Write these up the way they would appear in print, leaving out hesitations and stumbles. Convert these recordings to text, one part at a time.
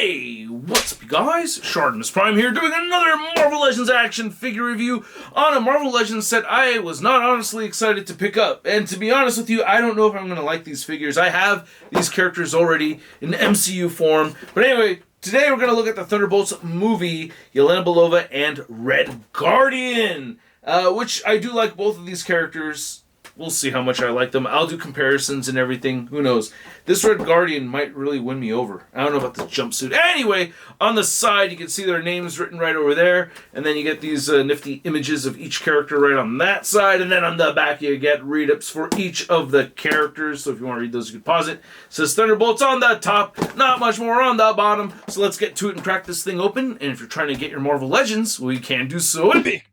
Hey, what's up you guys? ShartimusPrime here doing another Marvel Legends action figure review on a Marvel Legends set I was not honestly excited to pick up. And to be honest with you, I don't know if I'm going to like these figures. I have these characters already in MCU form. But anyway, today we're going to look at the Thunderbolts movie, Yelena Belova and Red Guardian. Which I do like both of these characters. We'll see how much I like them. I'll do comparisons and everything. Who knows? This Red Guardian might really win me over. I don't know about this jumpsuit. Anyway, on the side, you can see their names written right over there. And then you get these nifty images of each character right on that side. And then on the back, you get read-ups for each of the characters. So if you want to read those, you can pause it. It says Thunderbolts on the top. Not much more on the bottom. So let's get to it and crack this thing open. And if you're trying to get your Marvel Legends, well, you can do so. Big!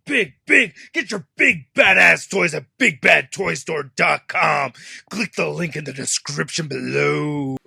Get your big badass toys at BigBadToyStore.com. Click the link in the description below.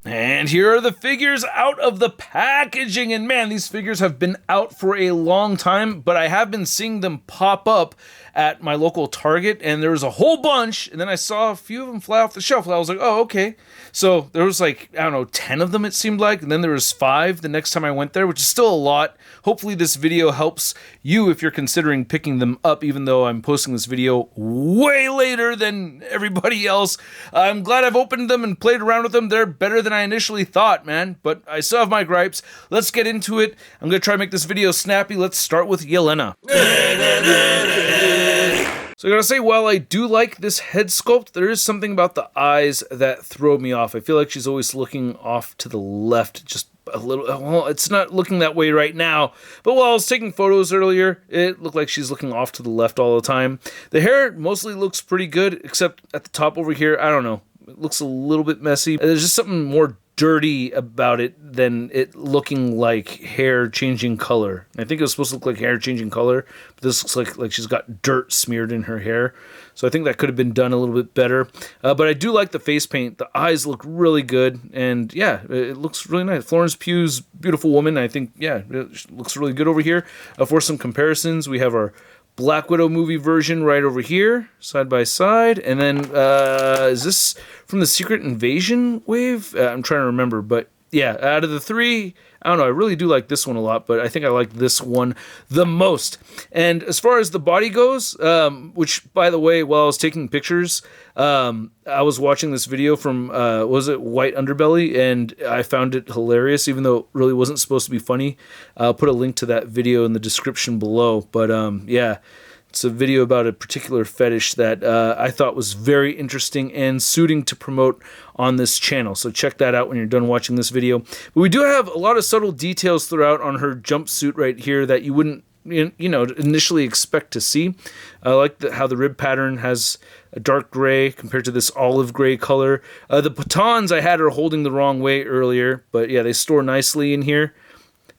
And here are the figures out of the packaging. And man, these figures have been out for a long time, but I have been seeing them pop up at my local Target, and there was a whole bunch, and then I saw a few of them fly off the shelf, and I was like, oh, okay. So there was like, I don't know, 10 of them it seemed like, and then there was 5 the next time I went there, which is still a lot. Hopefully this video helps you if you're considering picking them up, even though I'm posting this video way later than everybody else. I'm glad I've opened them and played around with them. They're better than I initially thought, man, but I still have my gripes. Let's get into it. I'm going to try to make this video snappy. Let's start with Yelena. So I gotta say, while I do like this head sculpt, there is something about the eyes that throw me off. I feel like she's always looking off to the left, just a little. Well, it's not looking that way right now, but while I was taking photos earlier, it looked like she's looking off to the left all the time. The hair mostly looks pretty good, except at the top over here, I don't know. It looks a little bit messy. There's just something more dirty about it than it looking like hair changing color. I think it was supposed to look like hair changing color, but this looks like she's got dirt smeared in her hair. So I think that could have been done a little bit better. But I do like the face paint. The eyes look really good, and yeah, it looks really nice. Florence Pugh's beautiful woman. I think, yeah, it looks really good over here. For some comparisons, we have our Black Widow movie version right over here, side by side. And then, is this from the Secret Invasion wave? I'm trying to remember, but yeah, out of the 3, I don't know, I really do like this one a lot, but I think I like this one the most. And as far as the body goes, which, by the way, while I was taking pictures, I was watching this video from, was it White Underbelly, and I found it hilarious, even though it really wasn't supposed to be funny. I'll put a link to that video in the description below, but yeah. It's a video about a particular fetish that I thought was very interesting and suiting to promote on this channel. So check that out when you're done watching this video. But we do have a lot of subtle details throughout on her jumpsuit right here that you wouldn't initially expect to see. I like how the rib pattern has a dark gray compared to this olive gray color. The batons I had her holding the wrong way earlier, but yeah, they store nicely in here.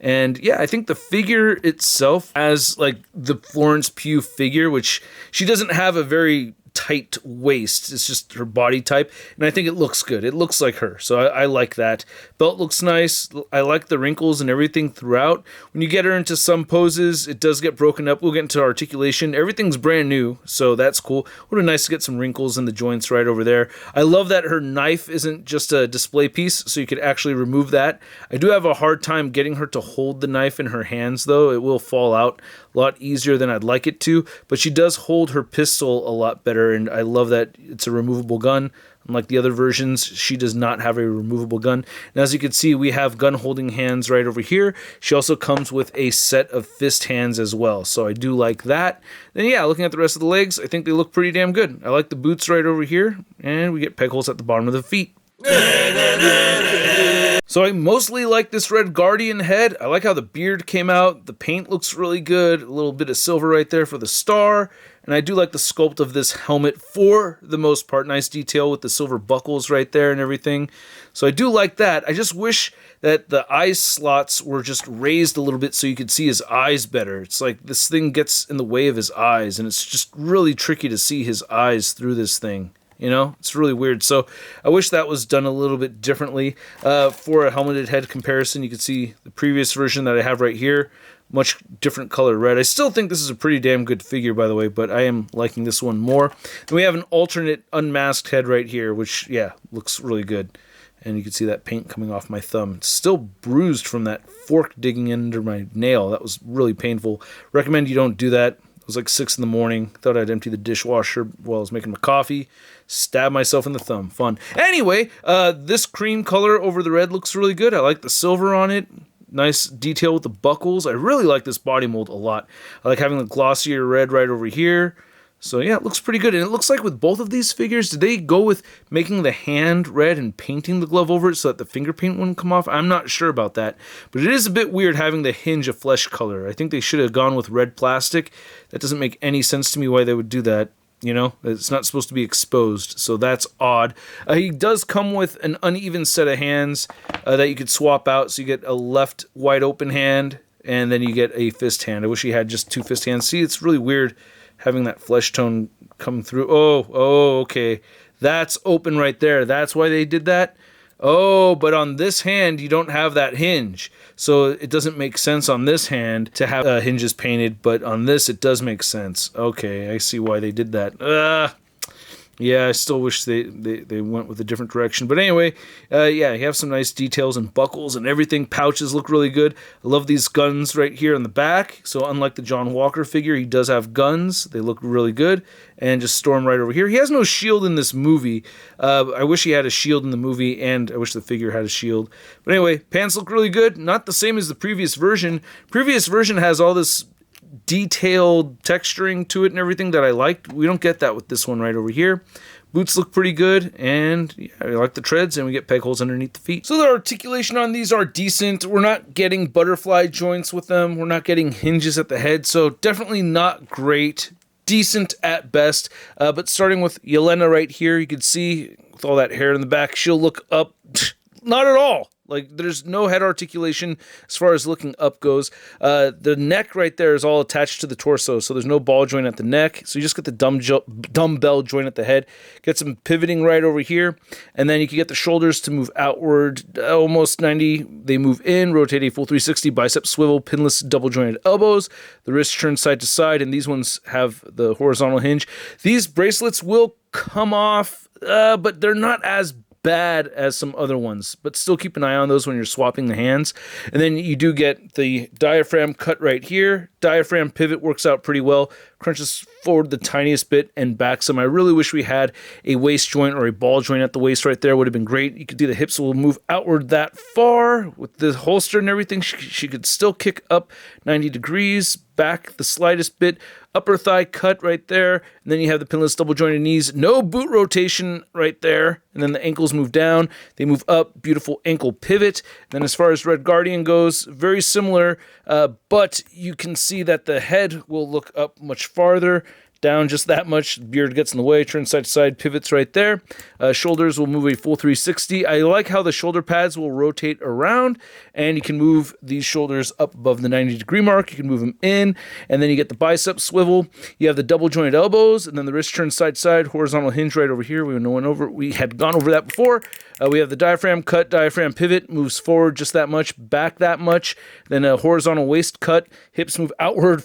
And yeah, I think the figure itself as like the Florence Pugh figure, which she doesn't have a very tight waist. It's just her body type, and I think it looks good. It looks like her, so I like that. Belt looks nice. I like the wrinkles and everything throughout. When you get her into some poses, it does get broken up. We'll get into articulation. Everything's brand new, so that's cool. Would have been nice to get some wrinkles in the joints right over there. I love that her knife isn't just a display piece, so you could actually remove that. I do have a hard time getting her to hold the knife in her hands, though. It will fall out a lot easier than I'd like it to, but she does hold her pistol a lot better, and I love that it's a removable gun. Unlike the other versions, she does not have a removable gun. And as you can see, we have gun holding hands right over here. She also comes with a set of fist hands as well, so I do like that. Then yeah, looking at the rest of the legs, I think they look pretty damn good. I like the boots right over here, and we get peg holes at the bottom of the feet. So I mostly like this Red Guardian head. I like how the beard came out. The paint looks really good. A little bit of silver right there for the star. And I do like the sculpt of this helmet for the most part. Nice detail with the silver buckles right there and everything. So I do like that. I just wish that the eye slots were just raised a little bit so you could see his eyes better. It's like this thing gets in the way of his eyes, and it's just really tricky to see his eyes through this thing. You know, it's really weird. So I wish that was done a little bit differently. For a helmeted head comparison, you can see the previous version that I have right here. Much different color red. I still think this is a pretty damn good figure, by the way, but I am liking this one more. Then we have an alternate unmasked head right here, which, yeah, looks really good. And you can see that paint coming off my thumb. It's still bruised from that fork digging under my nail. That was really painful. Recommend you don't do that. It was like 6 in the morning. Thought I'd empty the dishwasher while I was making my coffee. Stab myself in the thumb. Fun. Anyway, this cream color over the red looks really good. I like the silver on it. Nice detail with the buckles. I really like this body mold a lot. I like having the glossier red right over here. So yeah, it looks pretty good. And it looks like with both of these figures, did they go with making the hand red and painting the glove over it so that the finger paint wouldn't come off? I'm not sure about that. But it is a bit weird having the hinge a flesh color. I think they should have gone with red plastic. That doesn't make any sense to me why they would do that. You know, it's not supposed to be exposed, so that's odd. He does come with an uneven set of hands that you could swap out. So you get a left wide open hand, and then you get a fist hand. I wish he had just 2 fist hands. See, it's really weird having that flesh tone come through. Oh, okay. That's open right there. That's why they did that. Oh, but on this hand, you don't have that hinge. So it doesn't make sense on this hand to have hinges painted, but on this, it does make sense. Okay, I see why they did that. Yeah, I still wish they went with a different direction. But anyway, yeah, you have some nice details and buckles and everything. Pouches look really good. I love these guns right here on the back. So unlike the John Walker figure, he does have guns. They look really good. And just Storm right over here. He has no shield in this movie. I wish he had a shield in the movie, and I wish the figure had a shield. But anyway, pants look really good. Not the same as the previous version. Previous version has all this detailed texturing to it and everything that I liked. We don't get that with this one right over here. Boots look pretty good, and yeah, I like the treads, and we get peg holes underneath the feet. So the articulation on these are decent. We're not getting butterfly joints with them. We're not getting hinges at the head, so definitely not great. Decent at best, but starting with Yelena right here, you can see with all that hair in the back, she'll look up. Not at all. Like, there's no head articulation as far as looking up goes. The neck right there is all attached to the torso, so there's no ball joint at the neck. So you just get the dumbbell joint at the head. Get some pivoting right over here, and then you can get the shoulders to move outward almost 90. They move in, rotate a full 360, bicep swivel, pinless double jointed elbows. The wrists turn side to side, and these ones have the horizontal hinge. These bracelets will come off, but they're not as bad as some other ones, but still keep an eye on those when you're swapping the hands. And then you do get the diaphragm cut right here. Diaphragm pivot works out pretty well, crunches forward the tiniest bit and back some. I really wish we had a waist joint or a ball joint at the waist right there. Would have been great. You could do the hips will move outward that far with the holster and everything. She could still kick up 90 degrees, back the slightest bit, upper thigh cut right there, and then you have the pinless double jointed knees. No boot rotation right there, and then the ankles move down. They move up, beautiful ankle pivot. And then as far as Red Guardian goes, very similar, but you can see that the head will look up much farther, down just that much. Beard gets in the way, turns side to side, pivots right there. Shoulders will move a full 360. I like how the shoulder pads will rotate around, and you can move these shoulders up above the 90-degree mark. You can move them in, and then you get the bicep swivel. You have the double jointed elbows, and then the wrist turns side to side, horizontal hinge right over here. We had gone over that before. We have the diaphragm cut, diaphragm pivot, moves forward just that much, back that much. Then a horizontal waist cut, hips move outward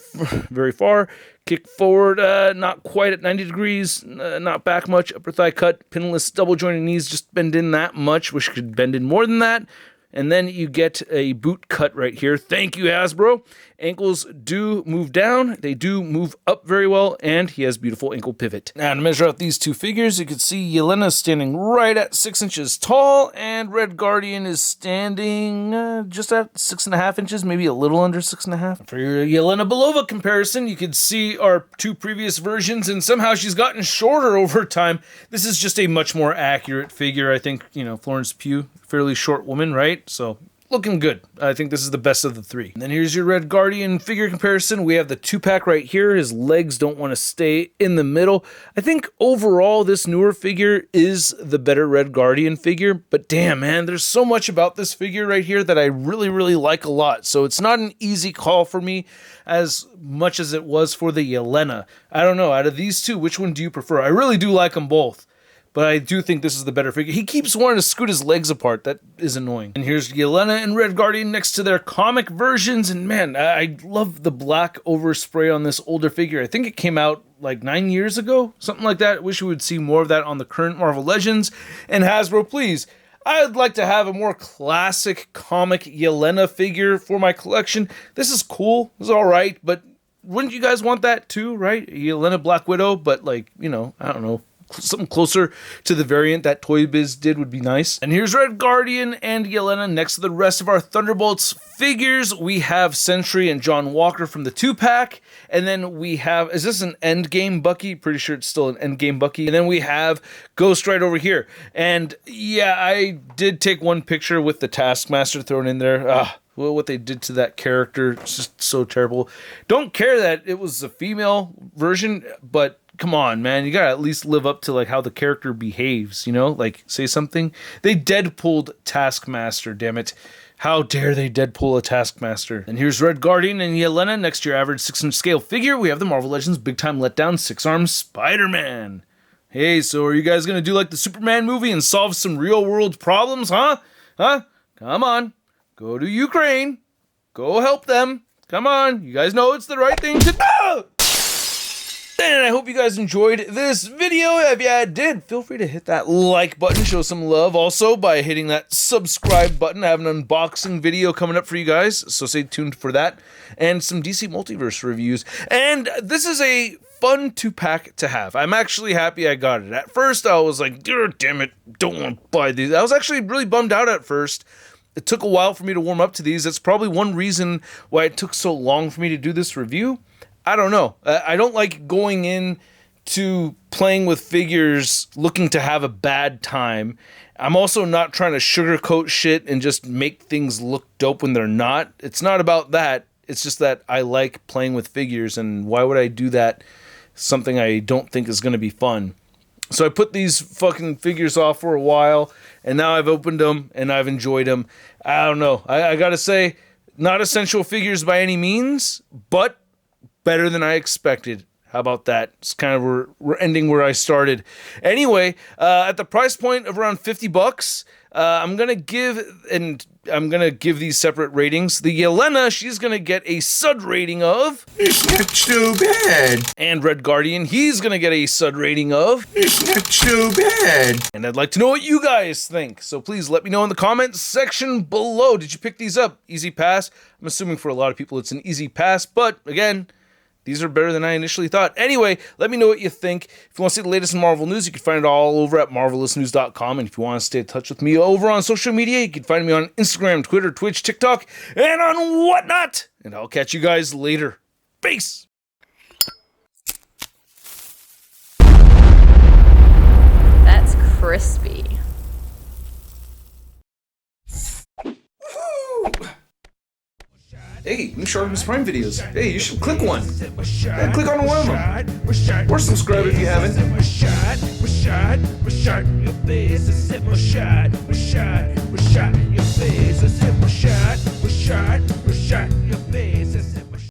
very far. Kick forward, not quite at 90 degrees, not back much. Upper thigh cut, pinless double jointed knees, just bend in that much. Wish you could bend in more than that. And then you get a boot cut right here. Thank you, Hasbro. Ankles do move down. They do move up very well, and he has beautiful ankle pivot. Now, to measure out these two figures, you can see Yelena standing right at 6 inches tall, and Red Guardian is standing just at 6.5 inches, maybe a little under 6.5. For your Yelena Belova comparison, you can see our two previous versions, and somehow she's gotten shorter over time. This is just a much more accurate figure. I think, Florence Pugh, fairly short woman, right? So looking good. I think this is the best of the three. And then here's your Red Guardian figure comparison. We have the 2-pack right here. His legs don't want to stay in the middle. I think overall this newer figure is the better Red Guardian figure, but damn, man, there's so much about this figure right here that I really, really like a lot. So it's not an easy call for me as much as it was for the Yelena. I don't know, out of these two, which one do you prefer? I really do like them both, but I do think this is the better figure. He keeps wanting to scoot his legs apart. That is annoying. And here's Yelena and Red Guardian next to their comic versions. And man, I love the black overspray on this older figure. I think it came out like 9 years ago, something like that. I wish we would see more of that on the current Marvel Legends. And Hasbro, please, I'd like to have a more classic comic Yelena figure for my collection. This is cool, it's alright, but wouldn't you guys want that too, right? Yelena Black Widow, but like, you know, I don't know, something closer to the variant that Toy Biz did would be nice. And here's Red Guardian and Yelena next to the rest of our Thunderbolts figures. We have Sentry and John Walker from the 2-pack. And then we have, is this an Endgame Bucky? Pretty sure it's still an Endgame Bucky. And then we have Ghost right over here. And yeah, I did take one picture with the Taskmaster thrown in there. Well, what they did to that character, it's just so terrible. Don't care that it was a female version, but come on, man. You gotta at least live up to like how the character behaves, you know? Like, say something. They Deadpooled Taskmaster, damn it. How dare they Deadpool a Taskmaster? And here's Red Guardian and Yelena next to your average 6-inch scale figure. We have the Marvel Legends Big Time Letdown 6-armed Spider-Man. Hey, so are you guys gonna do like the Superman movie and solve some real-world problems, huh? Come on. Go to Ukraine. Go help them. Come on. You guys know it's the right thing to do. And I hope you guys enjoyed this video. If you did, feel free to hit that like button. Show some love also by hitting that subscribe button. I have an unboxing video coming up for you guys, so stay tuned for that. And some DC Multiverse reviews. And this is a fun 2-pack to have. I'm actually happy I got it. At first, I was like, damn it, don't want to buy these. I was actually really bummed out at first. It took a while for me to warm up to these. That's probably one reason why it took so long for me to do this review. I don't know. I don't like going in to playing with figures looking to have a bad time. I'm also not trying to sugarcoat shit and just make things look dope when they're not. It's not about that. It's just that I like playing with figures, and why would I do that? Something I don't think is going to be fun. So I put these fucking figures off for a while, and now I've opened them, and I've enjoyed them. I don't know. I gotta say, not essential figures by any means, but better than I expected. How about that? It's kind of we're ending where I started. Anyway, at the price point of around $50, I'm gonna give these separate ratings. The Yelena, she's gonna get a SUD rating of. It's not too bad. And Red Guardian, he's gonna get a SUD rating of. It's not too bad. And I'd like to know what you guys think. So please let me know in the comments section below. Did you pick these up? Easy pass? I'm assuming for a lot of people it's an easy pass, but again, these are better than I initially thought. Anyway, let me know what you think. If you want to see the latest in Marvel news, you can find it all over at marvelousnews.com. And if you want to stay in touch with me over on social media, you can find me on Instagram, Twitter, Twitch, TikTok, and on whatnot. And I'll catch you guys later. Peace! That's crispy. Hey, new ShartimusPrime videos. Hey, you should click one. Yeah, click on one of them. Or subscribe if you haven't.